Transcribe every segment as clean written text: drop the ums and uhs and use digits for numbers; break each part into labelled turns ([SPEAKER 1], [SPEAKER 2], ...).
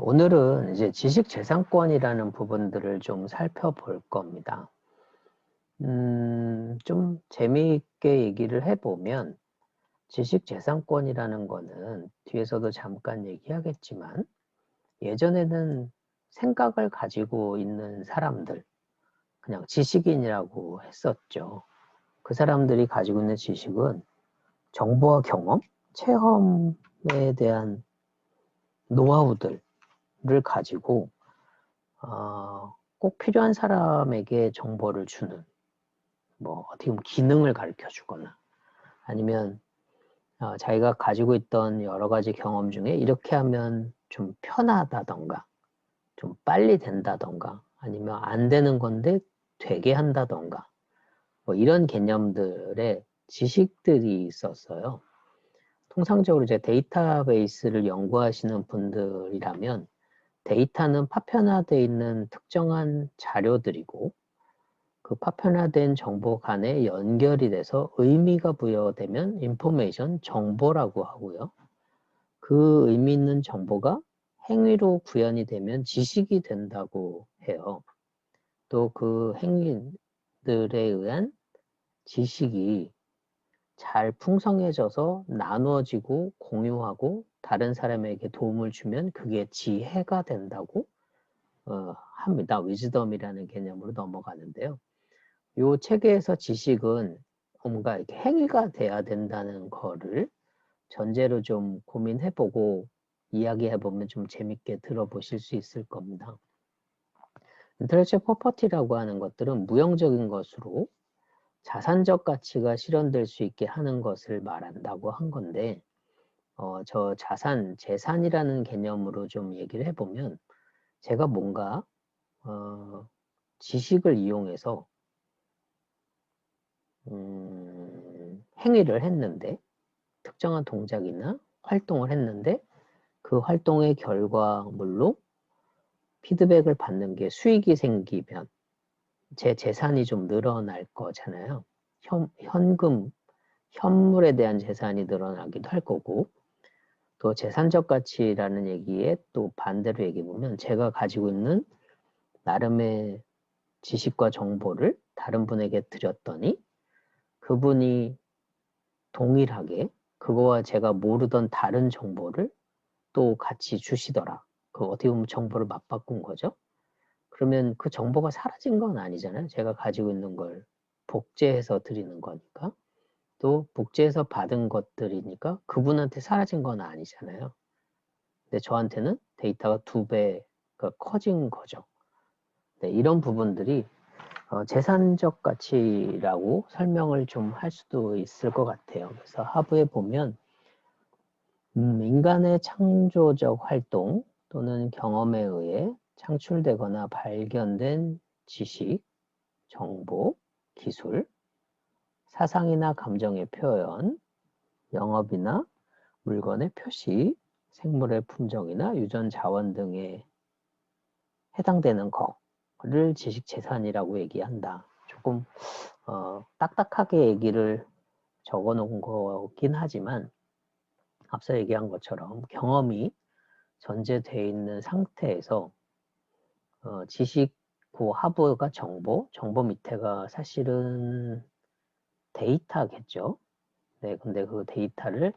[SPEAKER 1] 오늘은 이제 지식재산권이라는 부분들을 좀 살펴볼 겁니다. 좀 재미있게 얘기를 해보면 지식재산권이라는 거는 뒤에서도 잠깐 얘기하겠지만 예전에는 생각을 가지고 있는 사람들, 그냥 지식인이라고 했었죠. 그 사람들이 가지고 있는 지식은 정보와 경험, 체험에 대한 노하우들을 가지고 꼭 필요한 사람에게 정보를 주는, 뭐 어떻게 보면 기능을 가르쳐 주거나 아니면 자기가 가지고 있던 여러 가지 경험 중에 이렇게 하면 좀 편하다던가 좀 빨리 된다던가 아니면 안 되는 건데 되게 한다던가 뭐 이런 개념들의 지식들이 있었어요. 통상적으로 이제 데이터베이스를 연구하시는 분들이라면 데이터는 파편화되어 있는 특정한 자료들이고 그 파편화된 정보 간에 연결이 돼서 의미가 부여되면 인포메이션, 정보라고 하고요. 그 의미 있는 정보가 행위로 구현이 되면 지식이 된다고 해요. 또 그 행위들에 의한 지식이 잘 풍성해져서 나누어지고 공유하고 다른 사람에게 도움을 주면 그게 지혜가 된다고 합니다. 위즈덤이라는 개념으로 넘어가는데요. 이 체계에서 지식은 뭔가 이렇게 행위가 돼야 된다는 거를 전제로 좀 고민해보고 이야기해보면 좀 재밌게 들어보실 수 있을 겁니다. 인텔렉츄얼 프로퍼티라고 하는 것들은 무형적인 것으로 자산적 가치가 실현될 수 있게 하는 것을 말한다고 한 건데 저 재산이라는 개념으로 좀 얘기를 해보면 제가 뭔가 지식을 이용해서 행위를 했는데 특정한 동작이나 활동을 했는데 그 활동의 결과물로 피드백을 받는 게 수익이 생기면 제 재산이 좀 늘어날 거잖아요. 현물에 대한 재산이 늘어나기도 할 거고 또 재산적 가치라는 얘기에 또 반대로 얘기해보면 제가 가지고 있는 나름의 지식과 정보를 다른 분에게 드렸더니 그분이 동일하게 그거와 제가 모르던 다른 정보를 또 같이 주시더라. 그 어떻게 보면 정보를 맞바꾼 거죠. 그러면 그 정보가 사라진 건 아니잖아요. 제가 가지고 있는 걸 복제해서 드리는 거니까. 또 복제해서 받은 것들이니까 그분한테 사라진 건 아니잖아요. 근데 저한테는 데이터가 2배가 커진 거죠. 네, 이런 부분들이 재산적 가치라고 설명을 좀 할 수도 있을 것 같아요. 그래서 하부에 보면 인간의 창조적 활동 또는 경험에 의해 창출되거나 발견된 지식, 정보, 기술, 사상이나 감정의 표현, 영업이나 물건의 표시, 생물의 품종이나 유전 자원 등에 해당되는 거를 지식재산이라고 얘기한다. 조금 딱딱하게 얘기를 적어 놓은 거긴 하지만 앞서 얘기한 것처럼 경험이 전제되어 있는 상태에서 지식 그 하부가 정보 밑에가 사실은 데이터겠죠. 네, 근데 그 데이터를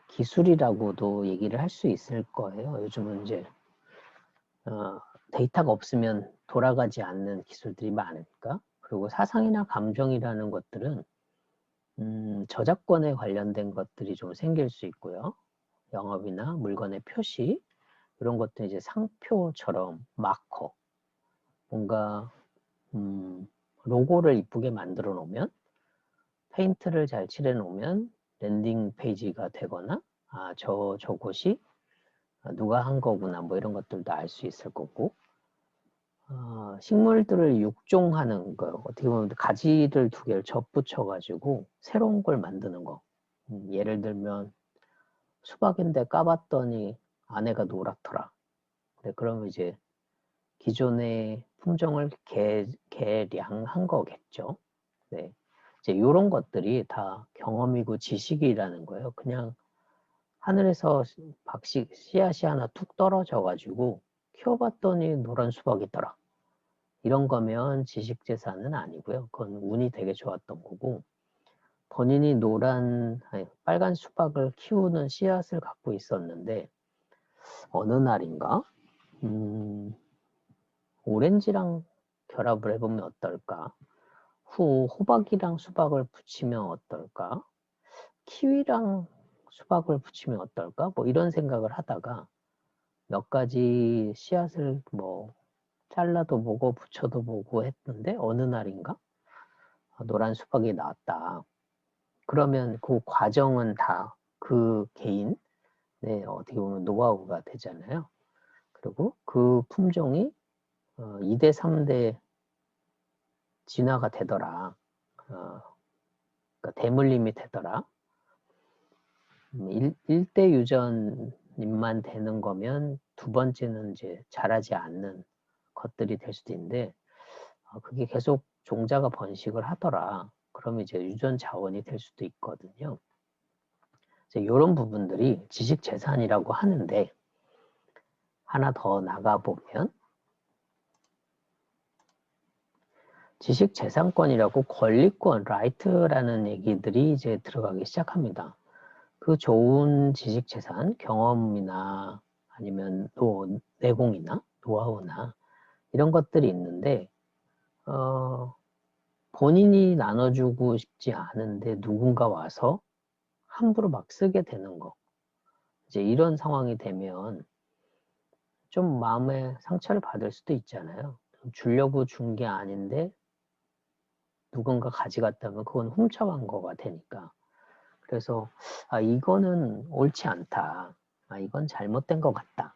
[SPEAKER 1] 기술이라고도 얘기를 할 수 있을 거예요. 요즘은 이제 데이터가 없으면 돌아가지 않는 기술들이 많으니까. 그리고 사상이나 감정이라는 것들은 저작권에 관련된 것들이 좀 생길 수 있고요. 영업이나 물건의 표시 이런 것들은 이제 상표처럼 마커 뭔가 로고를 이쁘게 만들어 놓으면 페인트를 잘 칠해 놓으면 랜딩 페이지가 되거나 저곳이 누가 한 거구나 뭐 이런 것들도 알 수 있을 거고 식물들을 육종하는 거 어떻게 보면 가지를 2개를 접붙여 가지고 새로운 걸 만드는 거 예를 들면 수박인데 까봤더니 안에가 노랗더라. 네, 그러면 이제 기존의 품종을 개량한 거겠죠. 네. 이제 이런 것들이 다 경험이고 지식이라는 거예요. 그냥 하늘에서 씨앗이 하나 툭 떨어져 가지고 키워봤더니 노란 수박이더라. 이런 거면 지식재산은 아니고요. 그건 운이 되게 좋았던 거고, 본인이 빨간 수박을 키우는 씨앗을 갖고 있었는데 어느 날인가 오렌지랑 결합을 해보면 어떨까? 호박이랑 수박을 붙이면 어떨까? 키위랑 수박을 붙이면 어떨까? 뭐 이런 생각을 하다가 몇 가지 씨앗을 뭐 잘라도 보고 붙여도 보고 했는데 어느 날인가 노란 수박이 나왔다. 그러면 그 과정은 다 그 개인의 어떻게 보면 노하우가 되잖아요. 그리고 그 품종이 2대, 3대 진화가 되더라. 그러니까 대물림이 되더라. 1대 유전임만 되는 거면 두 번째는 이제 자라지 않는 것들이 될 수도 있는데 그게 계속 종자가 번식을 하더라. 그러면 이제 유전 자원이 될 수도 있거든요. 이런 부분들이 지식 재산이라고 하는데 하나 더 나가보면 지식 재산권이라고 권리권, 라이트라는 얘기들이 이제 들어가기 시작합니다. 그 좋은 지식 재산, 경험이나 아니면 내공이나 노하우나 이런 것들이 있는데 본인이 나눠주고 싶지 않은데 누군가 와서 함부로 막 쓰게 되는 거. 이제 이런 상황이 되면 좀 마음에 상처를 받을 수도 있잖아요. 주려고 준 게 아닌데 누군가 가져갔다면 그건 훔쳐간 거가 되니까. 그래서 이거는 옳지 않다. 이건 잘못된 것 같다.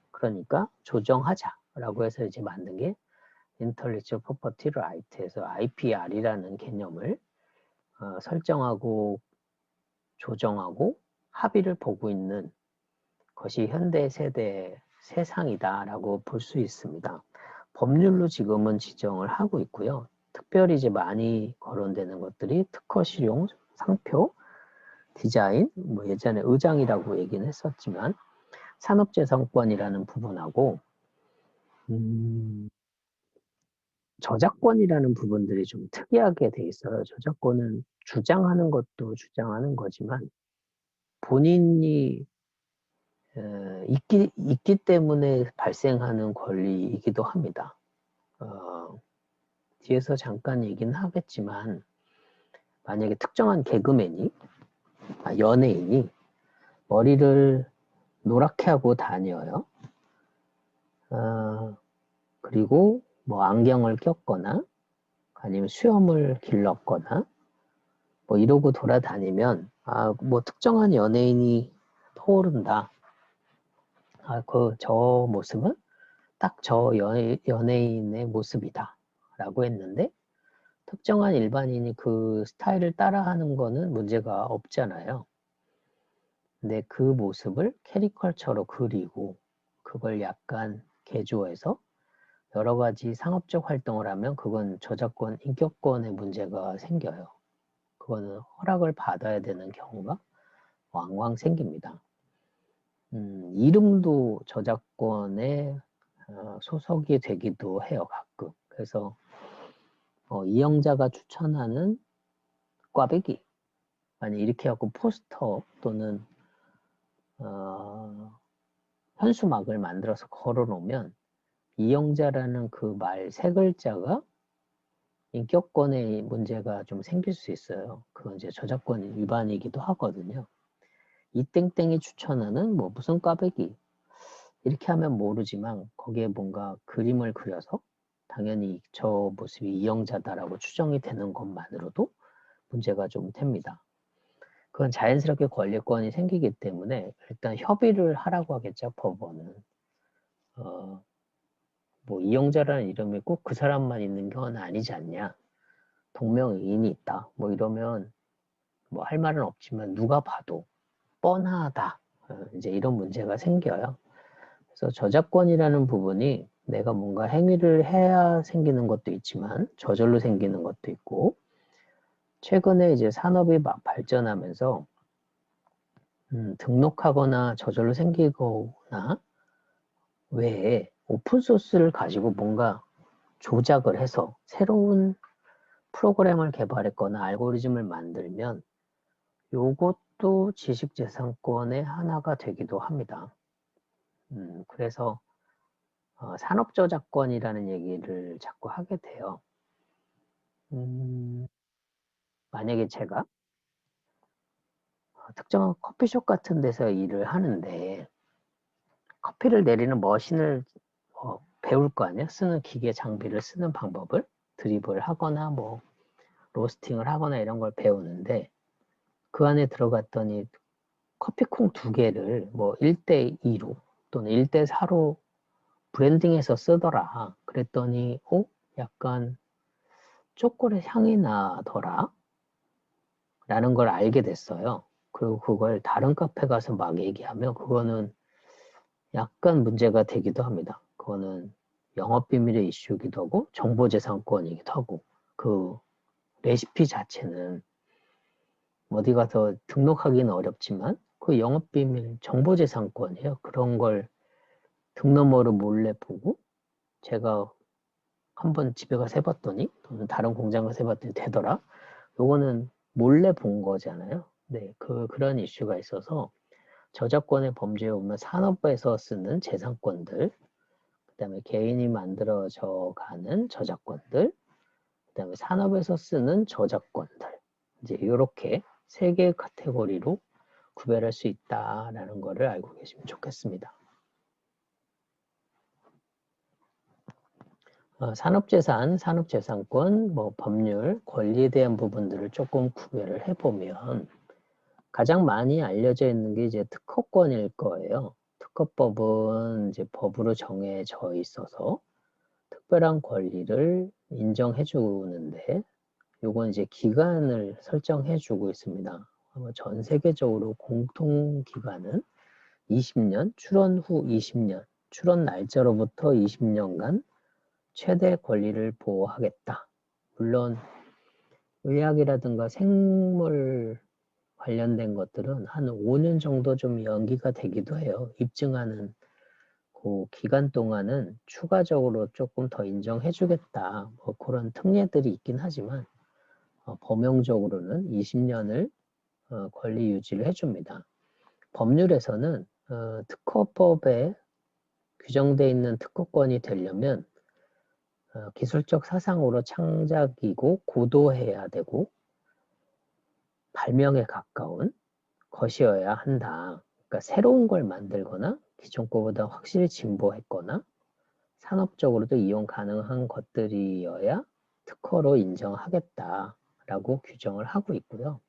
[SPEAKER 1] 그러니까 조정하자라고 해서 이제 만든 게 Intellectual Property Right에서 IPR이라는 개념을 설정하고 조정하고 합의를 보고 있는 것이 현대 세대 세상이다라고 볼 수 있습니다. 법률로 지금은 지정을 하고 있고요. 특별히 이제 많이 거론되는 것들이 특허 실용, 상표, 디자인, 뭐 예전에 의장이라고 얘기는 했었지만 산업재산권이라는 부분하고 저작권이라는 부분들이 좀 특이하게 돼 있어요. 저작권은 주장하는 것도 주장하는 거지만 본인이 있기 때문에 발생하는 권리이기도 합니다. 뒤에서 잠깐 얘기는 하겠지만 만약에 특정한 개그맨이 연예인이 머리를 노랗게 하고 다녀요. 그리고 뭐 안경을 꼈거나 아니면 수염을 길렀거나 뭐 이러고 돌아다니면 뭐 특정한 연예인이 떠오른다. 저 모습은 딱 저 연예인의 모습이다 라고 했는데 특정한 일반인이 그 스타일을 따라하는 거는 문제가 없잖아요. 근데 그 모습을 캐리컬처로 그리고 그걸 약간 개조해서 여러 가지 상업적 활동을 하면 그건 저작권, 인격권의 문제가 생겨요. 그거는 허락을 받아야 되는 경우가 왕왕 생깁니다. 이름도 저작권에 소속이 되기도 해요, 가끔. 그래서 이영자가 추천하는 꽈배기, 아니 이렇게 하고 포스터 또는 현수막을 만들어서 걸어놓으면 이영자라는 그 말 세 글자가 인격권의 문제가 좀 생길 수 있어요. 그건 이제 저작권 위반이기도 하거든요. 이 땡땡이 추천하는 뭐 무슨 꽈배기 이렇게 하면 모르지만 거기에 뭔가 그림을 그려서 당연히 저 모습이 이영자다라고 추정이 되는 것만으로도 문제가 좀 됩니다. 그건 자연스럽게 권리권이 생기기 때문에 일단 협의를 하라고 하겠죠, 법원은. 뭐 이영자라는 이름이 꼭 그 사람만 있는 건 아니지 않냐. 동명이인이 있다. 뭐 이러면 뭐 할 말은 없지만 누가 봐도 뻔하다. 이제 이런 문제가 생겨요. 그래서 저작권이라는 부분이 내가 뭔가 행위를 해야 생기는 것도 있지만 저절로 생기는 것도 있고 최근에 이제 산업이 막 발전하면서 등록하거나 저절로 생기거나 외에 오픈소스를 가지고 뭔가 조작을 해서 새로운 프로그램을 개발했거나 알고리즘을 만들면 요것도 지식재산권의 하나가 되기도 합니다. 그래서 산업저작권이라는 얘기를 자꾸 하게 돼요. 만약에 제가 특정한 커피숍 같은 데서 일을 하는데 커피를 내리는 머신을 배울 거 아니에요? 쓰는 기계 장비를 쓰는 방법을 드립을 하거나 뭐 로스팅을 하거나 이런 걸 배우는데 그 안에 들어갔더니 커피콩 2개를 뭐 1대2로 또는 1대4로 브랜딩해서 쓰더라. 그랬더니 약간 초콜릿 향이 나더라 라는 걸 알게 됐어요. 그리고 그걸 다른 카페 가서 막 얘기하면 그거는 약간 문제가 되기도 합니다. 그거는 영업비밀의 이슈이기도 하고 정보재산권이기도 하고 그 레시피 자체는 어디 가서 등록하기는 어렵지만 그 영업비밀 정보재산권이에요. 그런 걸 등 너머로 몰래 보고 제가 한번 집에 가서 해봤더니 또는 다른 공장 가서 해봤더니 되더라. 요거는 몰래 본 거잖아요. 네, 그런 이슈가 있어서 저작권의 범죄에 오면 산업에서 쓰는 재산권들, 그 다음에 개인이 만들어져 가는 저작권들, 그 다음에 산업에서 쓰는 저작권들, 이제 이렇게 3개의 카테고리로 구별할 수 있다라는 거를 알고 계시면 좋겠습니다. 산업재산, 산업재산권, 뭐 법률, 권리에 대한 부분들을 조금 구별을 해보면 가장 많이 알려져 있는 게 이제 특허권일 거예요. 특허법은 이제 법으로 정해져 있어서 특별한 권리를 인정해 주는데 요건 이제 기간을 설정해 주고 있습니다. 전 세계적으로 공통 기간은 20년, 출원 후 20년, 출원 날짜로부터 20년간 최대 권리를 보호하겠다. 물론 의학이라든가 생물 관련된 것들은 한 5년 정도 좀 연기가 되기도 해요. 입증하는 그 기간 동안은 추가적으로 조금 더 인정해 주겠다. 뭐 그런 특례들이 있긴 하지만 범용적으로는 20년을 권리 유지를 해줍니다. 법률에서는 특허법에 규정되어 있는 특허권이 되려면 기술적 사상으로 창작이고 고도해야 되고 발명에 가까운 것이어야 한다. 그러니까 새로운 걸 만들거나 기존 거보다 확실히 진보했거나 산업적으로도 이용 가능한 것들이어야 특허로 인정하겠다라고 규정을 하고 있고요.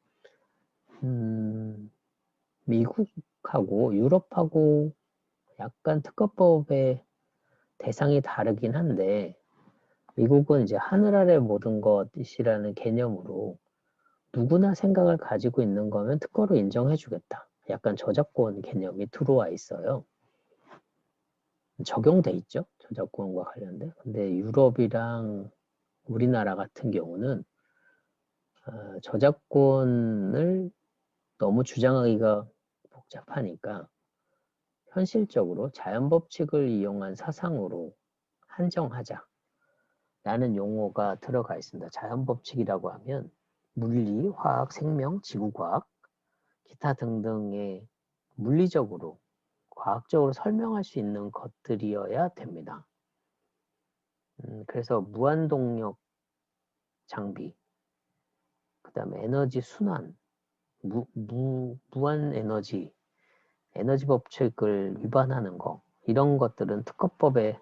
[SPEAKER 1] 미국하고 유럽하고 약간 특허법의 대상이 다르긴 한데 미국은 이제 하늘 아래 모든 것이라는 개념으로 누구나 생각을 가지고 있는 거면 특허로 인정해 주겠다. 약간 저작권 개념이 들어와 있어요. 적용돼 있죠. 저작권과 관련된. 근데 유럽이랑 우리나라 같은 경우는 저작권을 너무 주장하기가 복잡하니까 현실적으로 자연법칙을 이용한 사상으로 한정하자 라는 용어가 들어가 있습니다. 자연법칙이라고 하면 물리, 화학, 생명, 지구과학, 기타 등등의 물리적으로, 과학적으로 설명할 수 있는 것들이어야 됩니다. 그래서 무한동력 장비, 그 다음에 에너지 순환, 무한 에너지 법칙을 위반하는 거, 이런 것들은 특허법에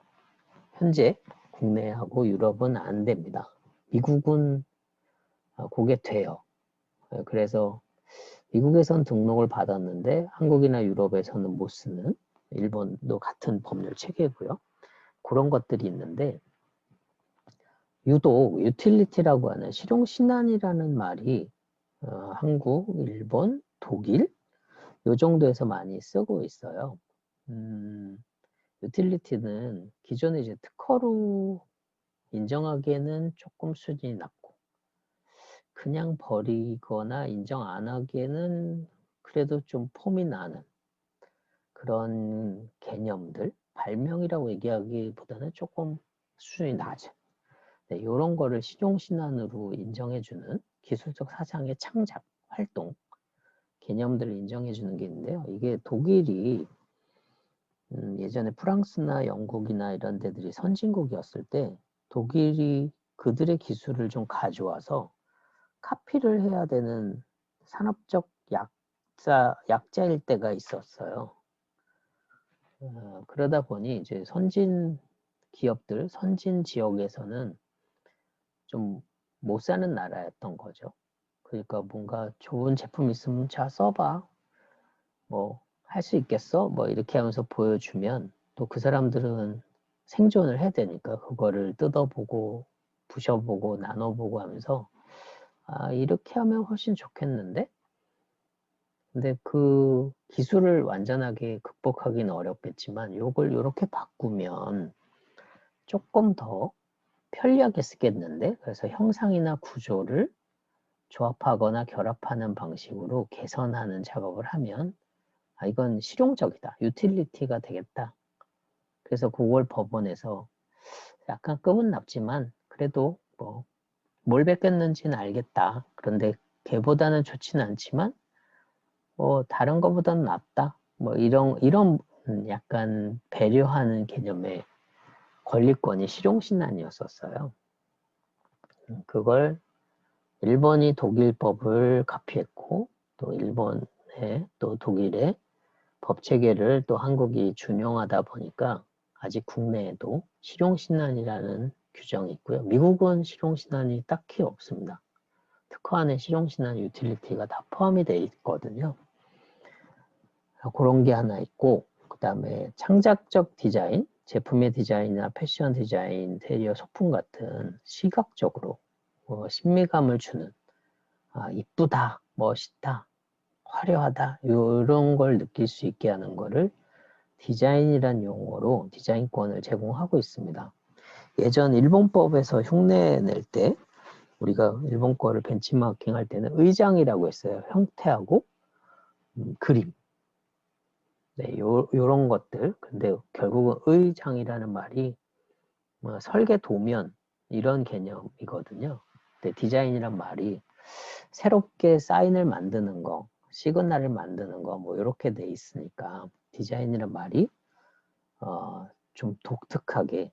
[SPEAKER 1] 현재 국내하고 유럽은 안 됩니다. 미국은 그게 돼요. 그래서 미국에선 등록을 받았는데 한국이나 유럽에서는 못 쓰는, 일본도 같은 법률 체계고요. 그런 것들이 있는데 유독 유틸리티라고 하는 실용신안이라는 말이 한국, 일본, 독일 요 정도에서 많이 쓰고 있어요. 유틸리티는 기존에 이제 특허로 인정하기에는 조금 수준이 낮고 그냥 버리거나 인정 안 하기에는 그래도 좀 폼이 나는 그런 개념들, 발명이라고 얘기하기보다는 조금 수준이 낮은 네, 이런 거를 실용신안으로 인정해주는 기술적 사상의 창작, 활동, 개념들을 인정해주는 게 있는데요. 이게 독일이 예전에 프랑스나 영국이나 이런 데들이 선진국이었을 때 독일이 그들의 기술을 좀 가져와서 카피를 해야 되는 산업적 약자일 때가 있었어요. 그러다 보니 이제 선진 기업들, 선진 지역에서는 좀 못 사는 나라였던 거죠. 그러니까 뭔가 좋은 제품 있으면 자 써봐. 뭐 할 수 있겠어? 뭐 이렇게 하면서 보여주면 또 그 사람들은 생존을 해야 되니까 그거를 뜯어보고 부셔보고 나눠보고 하면서 아 이렇게 하면 훨씬 좋겠는데? 근데 그 기술을 완전하게 극복하기는 어렵겠지만 요걸 이렇게 바꾸면 조금 더 편리하게 쓰겠는데? 그래서 형상이나 구조를 조합하거나 결합하는 방식으로 개선하는 작업을 하면 아, 이건 실용적이다. 유틸리티가 되겠다. 그래서 그걸 법원에서 약간 끔은 남지만 그래도 뭐 뭘 베꼈는지는 알겠다. 그런데 걔보다는 좋지는 않지만 뭐 다른 거보다는 낫다. 뭐 이런 약간 배려하는 개념의 권리권이 실용신안이었었어요. 그걸 일본이 독일법을 카피했고 또 일본의 또 독일의 법 체계를 또 한국이 준용하다 보니까 아직 국내에도 실용신안이라는 규정이 있고요. 미국은 실용신안이 딱히 없습니다. 특허 안에 실용신안 유틸리티가 다 포함이 되어 있거든요. 그런 게 하나 있고 그 다음에 창작적 디자인, 제품의 디자인이나 패션 디자인, 인테리어 소품 같은 시각적으로 신미감을 주는 이쁘다, 멋있다, 화려하다 이런 걸 느낄 수 있게 하는 거를 디자인이란 용어로 디자인권을 제공하고 있습니다. 예전 일본법에서 흉내 낼 때 우리가 일본 거를 벤치마킹 할 때는 의장이라고 했어요. 형태하고 그림. 네, 요런 것들. 근데 결국은 의장이라는 말이 뭐 설계 도면 이런 개념이거든요. 근데 디자인이란 말이 새롭게 사인을 만드는 거, 시그널을 만드는 거, 뭐 이렇게 돼 있으니까 디자인이란 말이 좀 독특하게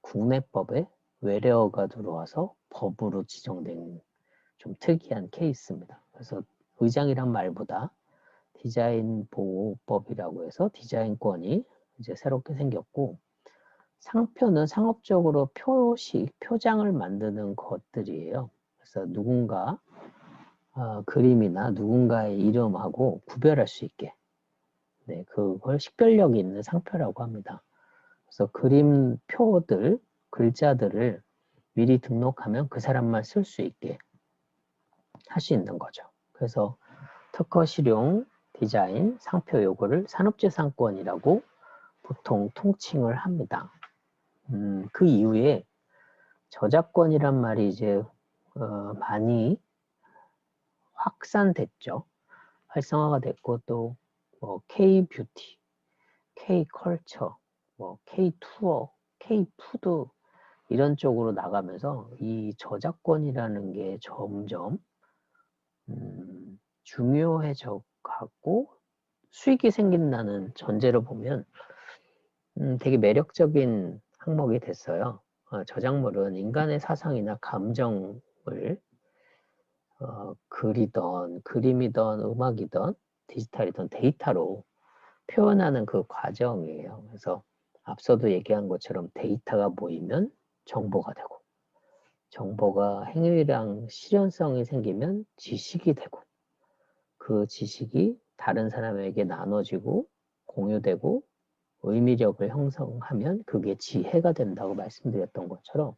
[SPEAKER 1] 국내법에 외래어가 들어와서 법으로 지정된 좀 특이한 케이스입니다. 그래서 의장이란 말보다 디자인 보호법이라고 해서 디자인권이 이제 새롭게 생겼고 상표는 상업적으로 표시, 표장을 만드는 것들이에요. 그래서 누군가 그림이나 누군가의 이름하고 구별할 수 있게 네, 그걸 식별력 있는 상표라고 합니다. 그래서 그림표들, 글자들을 미리 등록하면 그 사람만 쓸 수 있게 할 수 있는 거죠. 그래서 특허 실용, 디자인, 상표 요거를 산업재산권이라고 보통 통칭을 합니다. 그 이후에 저작권이란 말이 이제 많이 확산됐죠. 활성화가 됐고 또 뭐 K-뷰티, K-컬처, 뭐 K-투어, K-푸드 이런 쪽으로 나가면서 이 저작권이라는 게 점점 중요해져 가고 수익이 생긴다는 전제로 보면 되게 매력적인 항목이 됐어요. 저작물은 인간의 사상이나 감정을 글이든 그림이든 음악이든 디지털이든 데이터로 표현하는 그 과정이에요. 그래서 앞서도 얘기한 것처럼 데이터가 모이면 정보가 되고 정보가 행위랑 실현성이 생기면 지식이 되고 그 지식이 다른 사람에게 나눠지고 공유되고 의미력을 형성하면 그게 지혜가 된다고 말씀드렸던 것처럼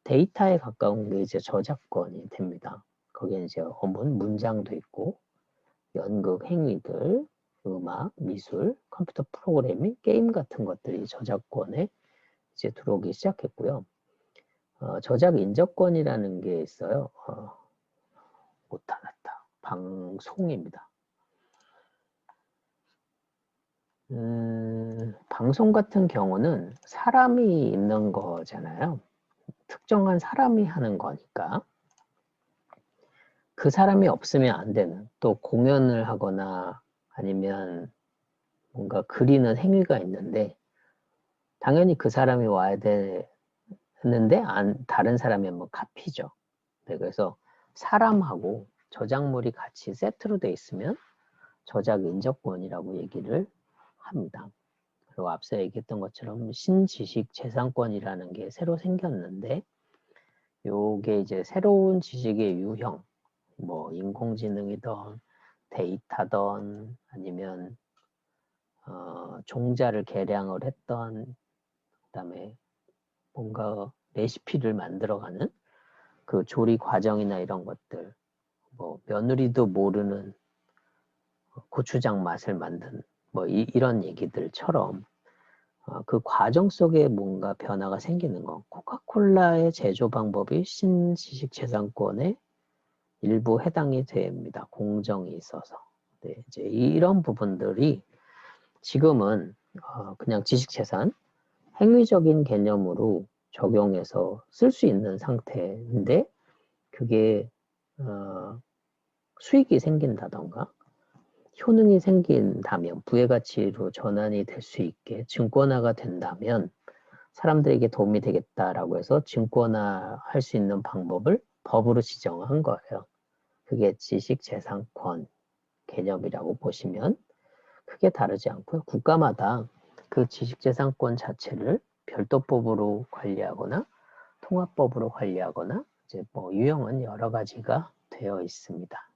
[SPEAKER 1] 데이터에 가까운 게 이제 저작권이 됩니다. 거기에 이제 어문, 문장도 있고 연극 행위들, 음악, 미술, 컴퓨터 프로그래밍, 게임 같은 것들이 저작권에 이제 들어오기 시작했고요. 저작 인정권이라는 게 있어요. 못하났다. 방송입니다. 방송 같은 경우는 사람이 있는 거잖아요. 특정한 사람이 하는 거니까. 그 사람이 없으면 안 되는, 또 공연을 하거나 아니면 뭔가 그리는 행위가 있는데 당연히 그 사람이 와야 되는데 다른 사람이 한번 카피죠. 네, 그래서 사람하고 저작물이 같이 세트로 돼 있으면 저작 인정권이라고 얘기를 합니다. 그리고 앞서 얘기했던 것처럼 신지식재산권이라는 게 새로 생겼는데 요게 이제 새로운 지식의 유형, 뭐 인공지능이든 데이터든 아니면 종자를 개량을 했던, 그다음에 뭔가 레시피를 만들어가는 그 조리 과정이나 이런 것들, 뭐 며느리도 모르는 고추장 맛을 만든 뭐 이런 얘기들처럼 그 과정 속에 뭔가 변화가 생기는 거. 코카콜라의 제조 방법이 신지식재산권에 일부 해당이 됩니다. 공정이 있어서. 네, 이제 이런 부분들이 지금은 그냥 지식재산, 행위적인 개념으로 적용해서 쓸 수 있는 상태인데 그게 수익이 생긴다던가 효능이 생긴다면, 부의가치로 전환이 될 수 있게 증권화가 된다면 사람들에게 도움이 되겠다라고 해서 증권화 할 수 있는 방법을 법으로 지정한 거예요. 그게 지식재산권 개념이라고 보시면 크게 다르지 않고요. 국가마다 그 지식재산권 자체를 별도법으로 관리하거나 통합법으로 관리하거나 이제 뭐 유형은 여러 가지가 되어 있습니다.